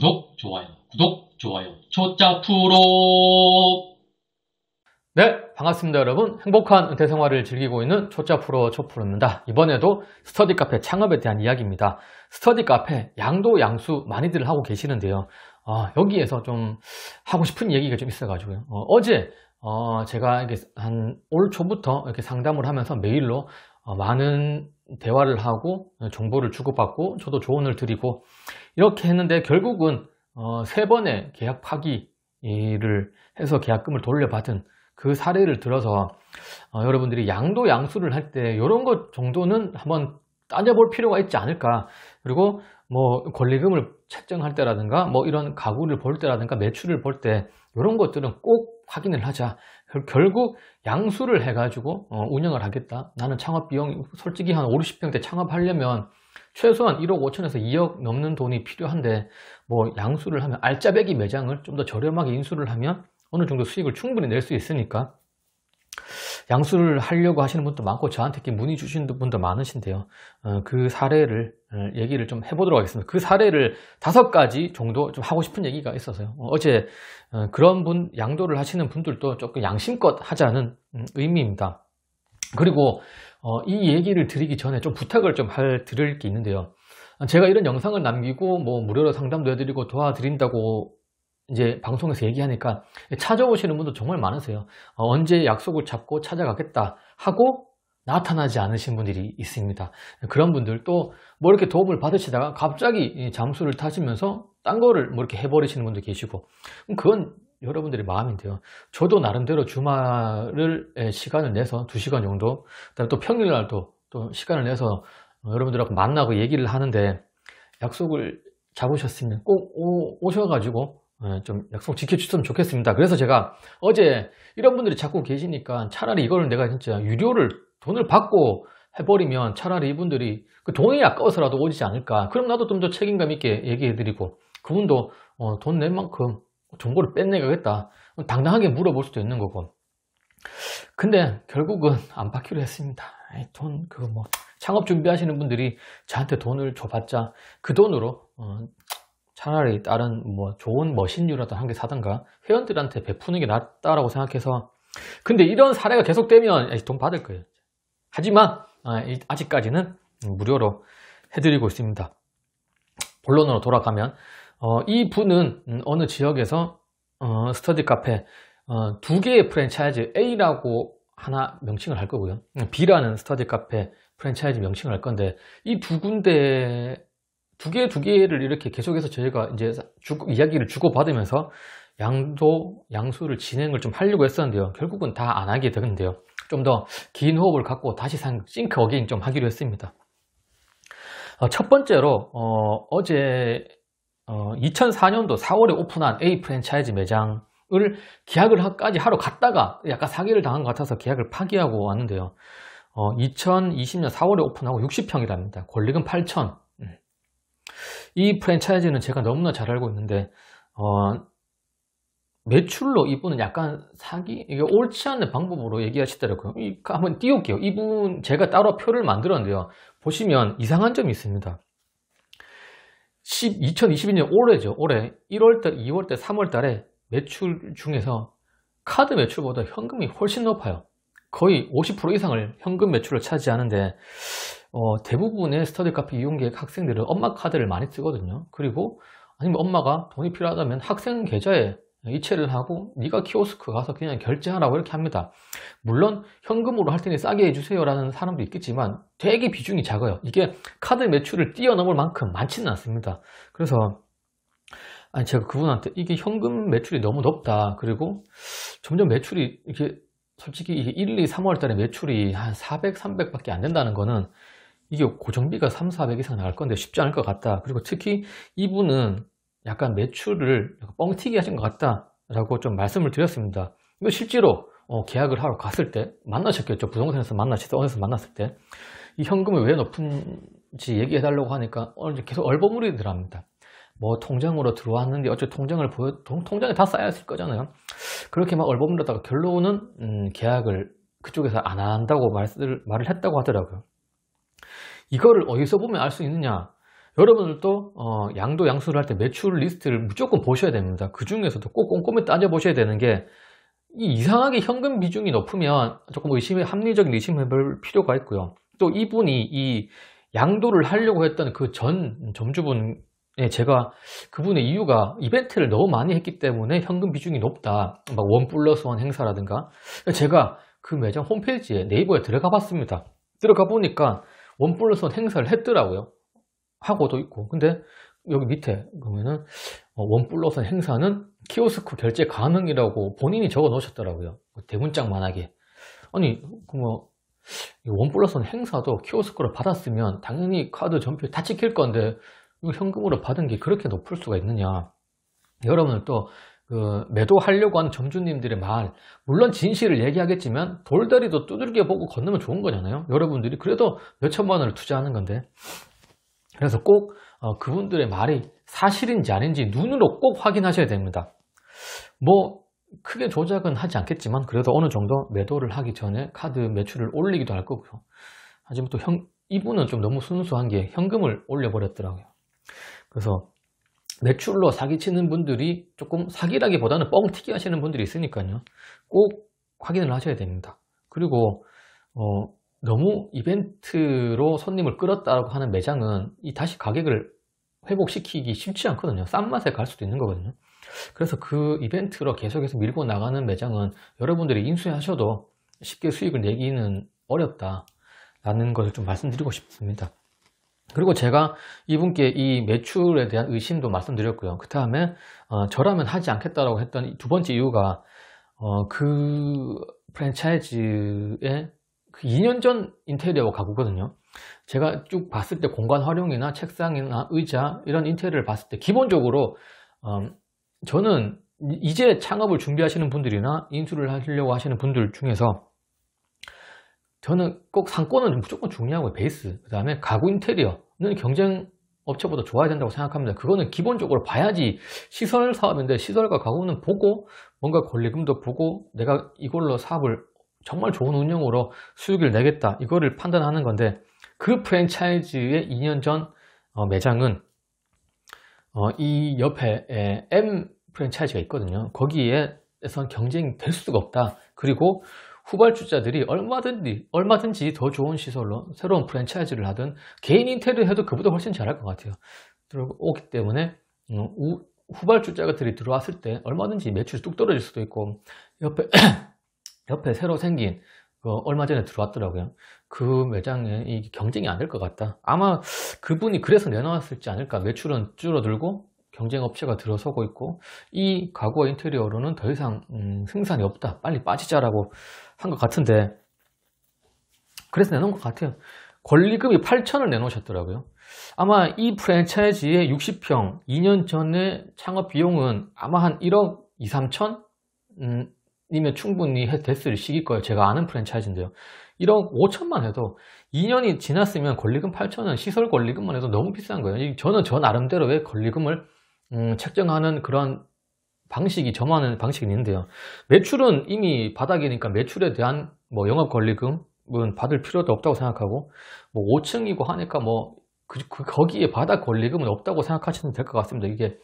구독, 좋아요, 초짜 프로. 네, 반갑습니다 여러분. 행복한 은퇴 생활을 즐기고 있는 초짜 프로 초프로입니다. 이번에도 스터디 카페 창업에 대한 이야기입니다. 스터디 카페 양도 양수 많이들 하고 계시는데요. 여기에서 좀 하고 싶은 얘기가 좀 있어가지고요. 어제 제가 한 올 초부터 이렇게 상담을 하면서 메일로 많은 대화를 하고 정보를 주고받고 저도 조언을 드리고 이렇게 했는데 결국은 3번의 계약 파기를 해서 계약금을 돌려받은 그 사례를 들어서 여러분들이 양도 양수를 할 때 이런 것 정도는 한번 따져볼 필요가 있지 않을까. 그리고 뭐 권리금을 책정할 때라든가 뭐 이런 가구를 볼 때라든가 매출을 볼 때 이런 것들은 꼭 확인을 하자. 결국 양수를 해가지고 운영을 하겠다. 나는 창업 비용 솔직히 한 50평대 창업하려면 최소한 1억 5천에서 2억 넘는 돈이 필요한데 뭐 양수를 하면 알짜배기 매장을 좀 더 저렴하게 인수를 하면 어느 정도 수익을 충분히 낼 수 있으니까 양수를 하려고 하시는 분도 많고 저한테 이렇게 문의 주시는 분도 많으신데요. 그 사례를 얘기를 좀 해보도록 하겠습니다. 그 사례를 5가지 정도 좀 하고 싶은 얘기가 있어서요. 어제 그런 분 양도를 하시는 분들도 조금 양심껏 하자는 의미입니다. 그리고 이 얘기를 드리기 전에 좀 부탁을 좀 드릴 게 있는데요. 제가 이런 영상을 남기고 뭐 무료로 상담도 해드리고 도와드린다고 이제 방송에서 얘기하니까 찾아오시는 분도 정말 많으세요. 언제 약속을 잡고 찾아가겠다 하고 나타나지 않으신 분들이 있습니다. 그런 분들 또 뭐 이렇게 도움을 받으시다가 갑자기 잠수를 타시면서 딴 거를 뭐 이렇게 해버리시는 분도 계시고 그건 여러분들의 마음인데요. 저도 나름대로 주말을 시간을 내서 2시간 정도 그다음에 또 평일날도 또 시간을 내서 여러분들하고 만나고 얘기를 하는데 약속을 잡으셨으면 꼭 오셔가지고 좀 약속 지켜주셨으면 좋겠습니다. 그래서 제가 어제 이런 분들이 자꾸 계시니까 차라리 이거를 내가 진짜 유료를 돈을 받고 해버리면 차라리 이분들이 그 돈이 아까워서라도 오지 않을까. 그럼 나도 좀 더 책임감 있게 얘기해드리고 그분도 돈 낸 만큼 정보를 뺏내가겠다. 당당하게 물어볼 수도 있는 거고. 근데 결국은 안 받기로 했습니다. 돈 그거 뭐 창업 준비하시는 분들이 저한테 돈을 줘봤자 그 돈으로 차라리 다른 뭐 좋은 머신류라도 한 개 사든가 회원들한테 베푸는 게 낫다라고 생각해서. 근데 이런 사례가 계속되면 돈 받을 거예요. 하지만 아직까지는 무료로 해드리고 있습니다. 본론으로 돌아가면 이 분은 어느 지역에서 스터디 카페 2개의 프랜차이즈 A라고 하나 명칭을 할 거고요, B라는 스터디 카페 프랜차이즈 명칭을 할 건데 이 두 개를 이렇게 계속해서 저희가 이제 이야기를 주고받으면서 양수를 진행을 좀 하려고 했었는데요. 결국은 다 안 하게 되는데요. 좀 더 긴 호흡을 갖고 다시 싱크 어게인 좀 하기로 했습니다. 첫 번째로 어제 2004년도 4월에 오픈한 A 프랜차이즈 매장을 계약을까지 하러 갔다가 약간 사기를 당한 것 같아서 계약을 파기하고 왔는데요. 2020년 4월에 오픈하고 60평이랍니다. 권리금 8천. 이 프랜차이즈는 제가 너무나 잘 알고 있는데 매출로 이분은 약간 이게 옳지 않은 방법으로 얘기하시더라고요. 한번 띄울게요. 이분 제가 따로 표를 만들었는데요. 보시면 이상한 점이 있습니다. 2022년 올해죠. 올해 1월달, 2월달, 3월달에 매출 중에서 카드 매출보다 현금이 훨씬 높아요. 거의 50% 이상을 현금 매출을 차지하는데 대부분의 스터디 카페 이용객 학생들은 엄마 카드를 많이 쓰거든요. 그리고 아니면 엄마가 돈이 필요하다면 학생 계좌에 이체를 하고 네가 키오스크 가서 그냥 결제하라고 이렇게 합니다. 물론 현금으로 할 테니 싸게 해주세요 라는 사람도 있겠지만 되게 비중이 작아요. 이게 카드 매출을 뛰어넘을 만큼 많지는 않습니다. 그래서 제가 그분한테 이게 현금 매출이 너무 높다, 그리고 점점 매출이 이렇게 솔직히 이게 1, 2, 3월 달에 매출이 한 400, 300밖에 안 된다는 거는 이게 고정비가 3, 400 이상 나갈 건데 쉽지 않을 것 같다. 그리고 특히 이분은 약간 매출을 뻥튀기 하신 것 같다 라고 좀 말씀을 드렸습니다. 실제로 계약을 하러 갔을 때 만나셨겠죠. 부동산에서 만나시다 어디서 만났을 때 이 현금이 왜 높은지 얘기해 달라고 하니까 계속 얼버무리더랍니다. 뭐 통장으로 들어왔는데 어차피 통장에 다 쌓였을 거잖아요. 그렇게 막 얼버무렸다가 결론은 계약을 그쪽에서 안 한다고 말을 했다고 하더라고요. 이거를 어디서 보면 알 수 있느냐? 여러분들도 양도 양수를 할 때 매출 리스트를 무조건 보셔야 됩니다. 그 중에서도 꼭 꼼꼼히 따져보셔야 되는 게, 이상하게 현금 비중이 높으면 조금 합리적인 의심을 해볼 필요가 있고요. 또 이분이 이 양도를 하려고 했던 그 전 점주분에 제가 그분의 이유가 이벤트를 너무 많이 했기 때문에 현금 비중이 높다, 막 1+1 행사라든가, 제가 그 매장 홈페이지에 네이버에 들어가 봤습니다. 들어가 보니까 1+1 행사를 했더라고요. 하고도 있고. 근데 여기 밑에 보면은 1+1 행사는 키오스크 결제 가능이라고 본인이 적어 놓으셨더라고요. 대문짝만하게. 아니, 1+1 행사도 키오스크로 받았으면 당연히 카드 전표 다 찍힐 건데 이거 현금으로 받은 게 그렇게 높을 수가 있느냐. 여러분은 또 매도하려고 하는 점주님들의 말, 물론 진실을 얘기하겠지만 돌다리도 두들겨 보고 건너면 좋은 거잖아요. 여러분들이 그래도 몇천만 원을 투자하는 건데. 그래서 꼭 그분들의 말이 사실인지 아닌지 눈으로 꼭 확인하셔야 됩니다. 뭐 크게 조작은 하지 않겠지만 그래도 어느 정도 매도를 하기 전에 카드 매출을 올리기도 할 거고요. 하지만 또 이분은 좀 너무 순수한 게 현금을 올려버렸더라고요. 그래서 매출로 사기치는 분들이 조금 사기라기보다는 뻥튀기 하시는 분들이 있으니까요. 꼭 확인을 하셔야 됩니다. 그리고 너무 이벤트로 손님을 끌었다고 하는 매장은 다시 가격을 회복시키기 쉽지 않거든요. 싼 맛에 갈 수도 있는 거거든요. 그래서 그 이벤트로 계속해서 밀고 나가는 매장은 여러분들이 인수하셔도 쉽게 수익을 내기는 어렵다라는 것을 좀 말씀드리고 싶습니다. 그리고 제가 이분께 이 매출에 대한 의심도 말씀드렸고요. 그 다음에 저라면 하지 않겠다라고 했던 두 번째 이유가 그 프랜차이즈의 그 2년 전 인테리어 가구거든요. 제가 쭉 봤을 때 공간 활용이나 책상이나 의자 이런 인테리어를 봤을 때 기본적으로 저는 이제 창업을 준비하시는 분들이나 인수를 하시려고 하시는 분들 중에서 저는 꼭 상권은 무조건 중요하고 베이스, 그 다음에 가구 인테리어는 경쟁 업체보다 좋아야 된다고 생각합니다. 그거는 기본적으로 봐야지. 시설 사업인데 시설과 가구는 보고 뭔가 권리금도 보고 내가 이걸로 사업을 정말 좋은 운영으로 수익을 내겠다 이거를 판단하는 건데, 그 프랜차이즈의 2년 전 매장은 이 옆에 M 프랜차이즈가 있거든요. 거기에선 경쟁이 될 수가 없다. 그리고 후발주자들이 얼마든지 더 좋은 시설로 새로운 프랜차이즈를 하든 개인 인테리어 해도 그보다 훨씬 잘할 것 같아요. 들어오기 때문에 후발주자들이 들어왔을 때 얼마든지 매출이 뚝 떨어질 수도 있고, 옆에 새로 생긴 얼마 전에 들어왔더라고요. 그 매장에 이 경쟁이 안 될 것 같다. 아마 그분이 그래서 내놓았을지 않을까. 매출은 줄어들고 경쟁 업체가 들어서고 있고 이 가구와 인테리어로는 더 이상 생산이 없다. 빨리 빠지자라고 한 것 같은데, 그래서 내놓은 것 같아요. 권리금이 8천을 내놓으셨더라고요. 아마 이 프랜차이즈의 60평 2년 전에 창업 비용은 아마 한 1억 2, 3천? 이면 충분히 됐을 시기일 거예요. 제가 아는 프랜차이즈인데요. 1억 5천만 해도 2년이 지났으면 권리금 8천은 시설 권리금만 해도 너무 비싼 거예요. 저는 저 나름대로의 권리금을 책정하는 그런 방식이, 저만의 방식이 있는데요. 매출은 이미 바닥이니까 매출에 대한 영업 권리금은 받을 필요도 없다고 생각하고, 5층이고 하니까 거기에 바닥 권리금은 없다고 생각하시면 될 것 같습니다. 이게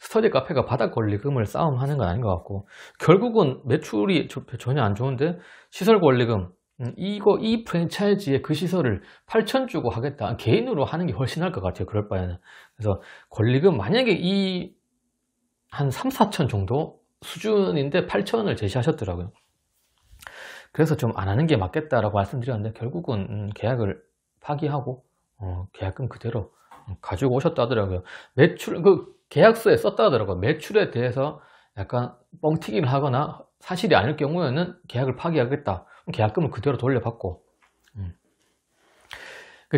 스터디 카페가 바닥 권리금을 싸움하는 건 아닌 것 같고, 결국은 매출이 전혀 안 좋은데 시설 권리금, 이 프랜차이즈의 그 시설을 8천 주고 하겠다. 개인으로 하는 게 훨씬 나을 것 같아요. 그럴 바에는. 그래서 권리금 만약에 한 3, 4천 정도 수준인데 8천을 제시하셨더라고요. 그래서 좀 안 하는 게 맞겠다라고 말씀드렸는데, 결국은 계약을 파기하고 계약금 그대로 가지고 오셨다 하더라고요. 계약서에 썼다 하더라고요. 매출에 대해서 약간 뻥튀기를 하거나 사실이 아닐 경우에는 계약을 파기하겠다. 계약금을 그대로 돌려받고.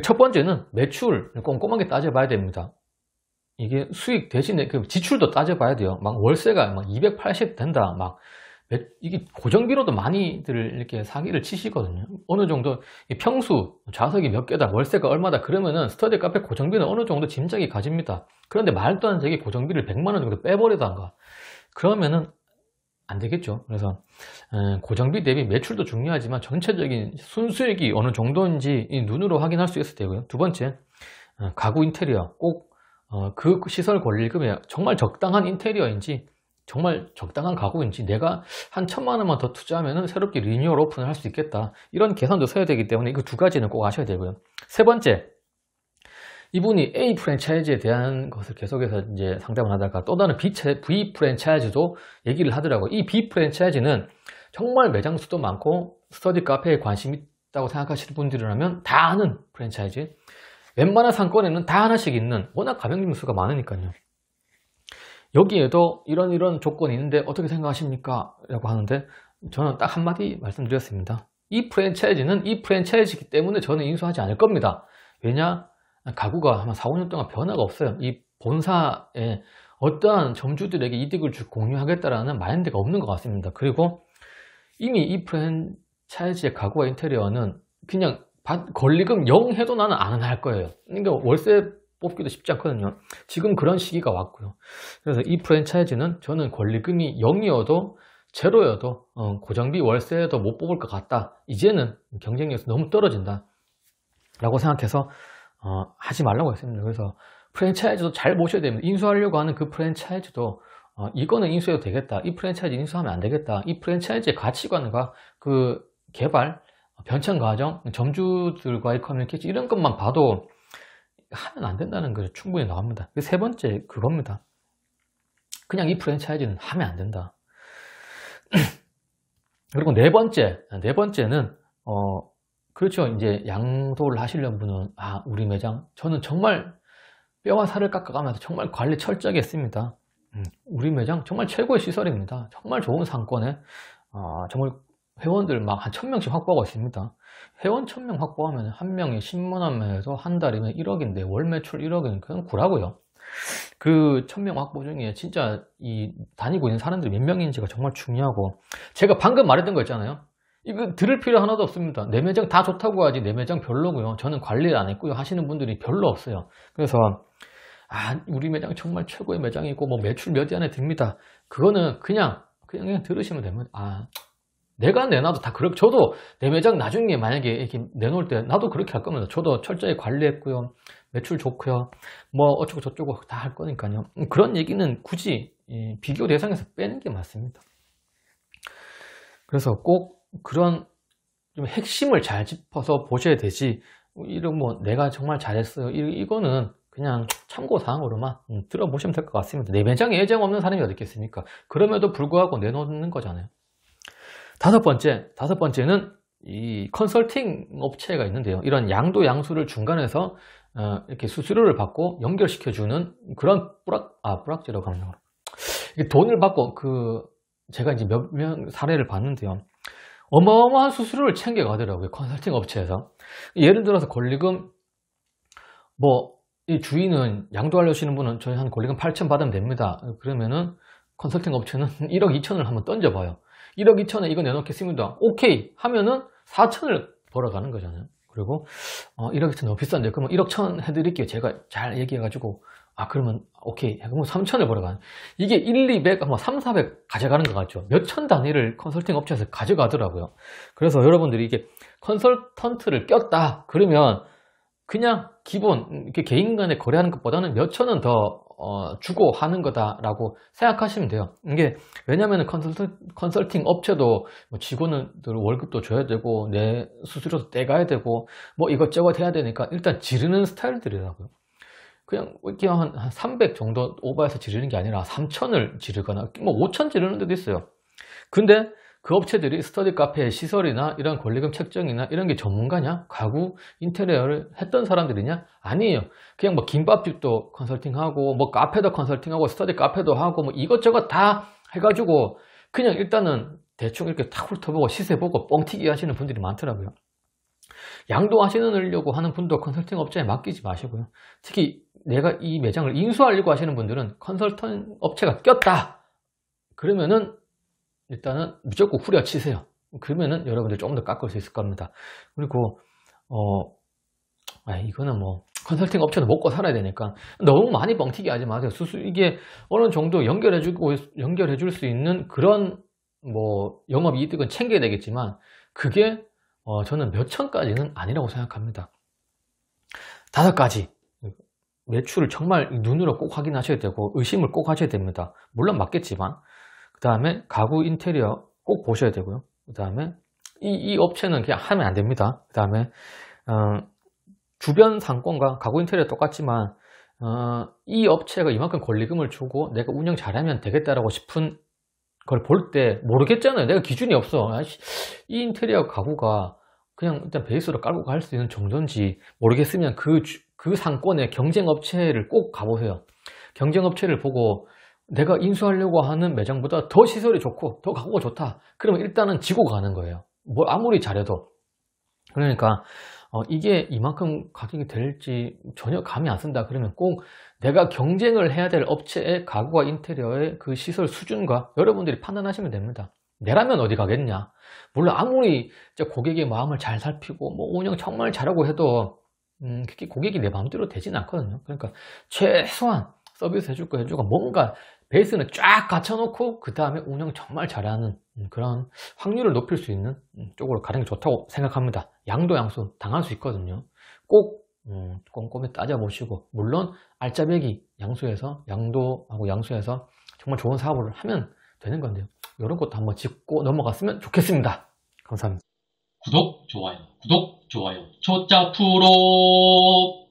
첫 번째는 매출 꼼꼼하게 따져봐야 됩니다. 이게 수익 대신에 지출도 따져봐야 돼요. 막 월세가 막 280 된다. 이게 고정비로도 많이들 이렇게 사기를 치시거든요. 어느 정도 평수 좌석이 몇 개다, 월세가 얼마다 그러면은 스터디 카페 고정비는 어느 정도 짐작이 가집니다. 그런데 말도 안 되게 고정비를 100만 원 정도 빼버리던가 그러면은 안 되겠죠. 그래서 고정비 대비 매출도 중요하지만 전체적인 순수익이 어느 정도인지 눈으로 확인할 수 있을 때고요. 두 번째, 가구 인테리어 꼭 그 시설 권리금에 정말 적당한 인테리어인지 정말 적당한 가구인지 내가 한 1,000만 원만 더 투자하면 새롭게 리뉴얼 오픈을 할 수 있겠다. 이런 계산도 써야 되기 때문에 이거 두 가지는 꼭 아셔야 되고요. 세 번째, 이분이 A 프랜차이즈에 대한 것을 계속해서 이제 상담을 하다가 또 다른 B 프랜차이즈도 얘기를 하더라고요. 이 B 프랜차이즈는 정말 매장 수도 많고 스터디 카페에 관심이 있다고 생각하시는 분들이라면 다 아는 프랜차이즈. 웬만한 상권에는 다 하나씩 있는, 워낙 가맹점 수가 많으니까요. 여기에도 이런 조건이 있는데 어떻게 생각하십니까? 라고 하는데 저는 딱 한마디 말씀드렸습니다. 이 프랜차이즈는 이 프랜차이즈이기 때문에 저는 인수하지 않을 겁니다. 왜냐? 가구가 아마 4, 5년 동안 변화가 없어요. 이 본사에 어떠한 점주들에게 이득을 공유하겠다라는 마인드가 없는 것 같습니다. 그리고 이미 이 프랜차이즈의 가구와 인테리어는 그냥 권리금 0 해도 나는 안 할 거예요. 그러니까 월세 뽑기도 쉽지 않거든요. 지금 그런 시기가 왔고요. 그래서 이 프랜차이즈는 저는 권리금이 0이어도 제로여도 고정비 월세도 못 뽑을 것 같다. 이제는 경쟁력에서 너무 떨어진다 라고 생각해서 하지 말라고 했습니다. 그래서 프랜차이즈도 잘 보셔야 됩니다. 인수하려고 하는 그 프랜차이즈도 이거는 인수해도 되겠다, 이 프랜차이즈 인수하면 안 되겠다, 이 프랜차이즈의 가치관과 그 개발, 변천 과정, 점주들과의 커뮤니케이션 이런 것만 봐도 하면 안 된다는 것이 충분히 나옵니다. 세 번째 그겁니다. 그냥 이 프랜차이즈는 하면 안 된다. 그리고 네 번째는 그렇죠. 이제 양도를 하시려는 분은 우리 매장 저는 정말 뼈와 살을 깎아가면서 정말 관리 철저하게 했습니다. 우리 매장 정말 최고의 시설입니다. 정말 좋은 상권에 정말 회원들 막 한 1,000명씩 확보하고 있습니다. 회원 1,000명 확보하면 한 명이 10만 원만 해서 한 달이면 1억인데 월 매출 1억이면 그냥 구라고요. 그 1,000명 확보 중에 진짜 이 다니고 있는 사람들이 몇 명인지가 정말 중요하고, 제가 방금 말했던 거 있잖아요. 이거 들을 필요 하나도 없습니다. 내 매장 다 좋다고 하지 내 매장 별로고요, 저는 관리를 안 했고요 하시는 분들이 별로 없어요. 그래서 우리 매장 정말 최고의 매장이고 뭐 매출 몇 위 안에 듭니다. 그거는 그냥 들으시면 됩니다. 내가 내놔도 다 저도 내 매장 나중에 만약에 이렇게 내놓을 때 나도 그렇게 할 겁니다. 저도 철저히 관리했고요, 매출 좋고요, 뭐 어쩌고 저쩌고 다 할 거니까요. 그런 얘기는 굳이 비교 대상에서 빼는 게 맞습니다. 그래서 꼭 그런 좀 핵심을 잘 짚어서 보셔야 되지, 이런 뭐 내가 정말 잘했어요 이거는 그냥 참고사항으로만 들어보시면 될 것 같습니다. 내 매장에 애정 없는 사람이 어디 있겠습니까? 그럼에도 불구하고 내놓는 거잖아요. 다섯 번째는 이 컨설팅 업체가 있는데요. 이런 양도 양수를 중간에서 이렇게 수수료를 받고 연결시켜주는 그런 뿌락지라고 합니다. 돈을 받고 제가 이제 몇 명 사례를 봤는데요. 어마어마한 수수료를 챙겨가더라고요, 컨설팅 업체에서. 예를 들어서 권리금 이 주인은 양도하려시는 분은 저희 한 권리금 8천 받으면 됩니다. 그러면은 컨설팅 업체는 1억 2천을 한번 던져봐요. 1억 2천에 이거 내놓겠습니다. 오케이 하면은 4천을 벌어가는 거잖아요. 그리고 1억 2천 너무 비싼데 그러면 1억 1천 해드릴게요. 제가 잘 얘기해가지고 그러면 오케이 그러면 3천을 벌어가는, 이게 1, 200, 3, 400 가져가는 것 같죠. 몇천 단위를 컨설팅 업체에서 가져가더라고요. 그래서 여러분들이 이게 컨설턴트를 꼈다 그러면 그냥 기본 이렇게 개인 간에 거래하는 것보다는 몇 천원 더 주고 하는 거다라고 생각하시면 돼요. 이게 왜냐하면 컨설팅 업체도 직원들 월급도 줘야 되고 내 수수료도 떼가야 되고 뭐 이것저것 해야 되니까 일단 지르는 스타일들이라고요. 그냥 이렇게 한 300 정도 오버해서 지르는 게 아니라 3천을 지르거나 뭐 5천 지르는 데도 있어요. 근데 그 업체들이 스터디 카페의 시설이나 이런 권리금 책정이나 이런 게 전문가냐? 가구, 인테리어를 했던 사람들이냐? 아니에요. 그냥 뭐 김밥집도 컨설팅하고 뭐 카페도 컨설팅하고 스터디 카페도 하고 뭐 이것저것 다 해가지고 그냥 일단은 대충 이렇게 탁 훑어보고 시세보고 뻥튀기 하시는 분들이 많더라고요. 양도하시려고 하는 분도 컨설팅 업체에 맡기지 마시고요. 특히 내가 이 매장을 인수하려고 하시는 분들은 컨설팅 업체가 꼈다 그러면은 일단은 무조건 후려치세요. 그러면은 여러분들 조금 더 깎을 수 있을 겁니다. 그리고 이거는 뭐 컨설팅 업체도 먹고 살아야 되니까 너무 많이 뻥튀기 하지 마세요. 이게 어느 정도 연결해 줄 수 있는 그런 뭐 영업 이득은 챙겨야 되겠지만 그게 저는 몇 천까지는 아니라고 생각합니다. 5가지 매출을 정말 눈으로 꼭 확인하셔야 되고 의심을 꼭 하셔야 됩니다. 물론 맞겠지만. 그 다음에 가구 인테리어 꼭 보셔야 되고요. 그 다음에 이 업체는 그냥 하면 안 됩니다. 그 다음에 주변 상권과 가구 인테리어 똑같지만 이 업체가 이만큼 권리금을 주고 내가 운영 잘하면 되겠다라고 싶은 걸 볼 때 모르겠잖아요. 내가 기준이 없어. 이 인테리어 가구가 그냥 일단 베이스로 깔고 갈 수 있는 정도인지 모르겠으면 그 상권의 경쟁 업체를 꼭 가보세요. 경쟁 업체를 보고 내가 인수하려고 하는 매장보다 더 시설이 좋고 더 가구가 좋다. 그러면 일단은 지고 가는 거예요. 뭘 아무리 잘해도. 그러니까 이게 이만큼 가격이 될지 전혀 감이 안 쓴다. 그러면 꼭 내가 경쟁을 해야 될 업체의 가구와 인테리어의 그 시설 수준과 여러분들이 판단하시면 됩니다. 내라면 어디 가겠냐. 물론 아무리 고객의 마음을 잘 살피고 뭐 운영 정말 잘하고 해도 그게 고객이 내 마음대로 되진 않거든요. 그러니까 최소한 서비스 해줄 거 해주고 뭔가 베이스는 쫙 갖춰놓고 그 다음에 운영 정말 잘하는 그런 확률을 높일 수 있는 쪽으로 가는 게 좋다고 생각합니다. 양도 양수 당할 수 있거든요. 꼭 꼼꼼히 따져보시고 물론 알짜배기 양수해서 양도하고 양수해서 정말 좋은 사업을 하면 되는 건데요. 이런 것도 한번 짚고 넘어갔으면 좋겠습니다. 감사합니다. 구독, 좋아요, 초짜 프로.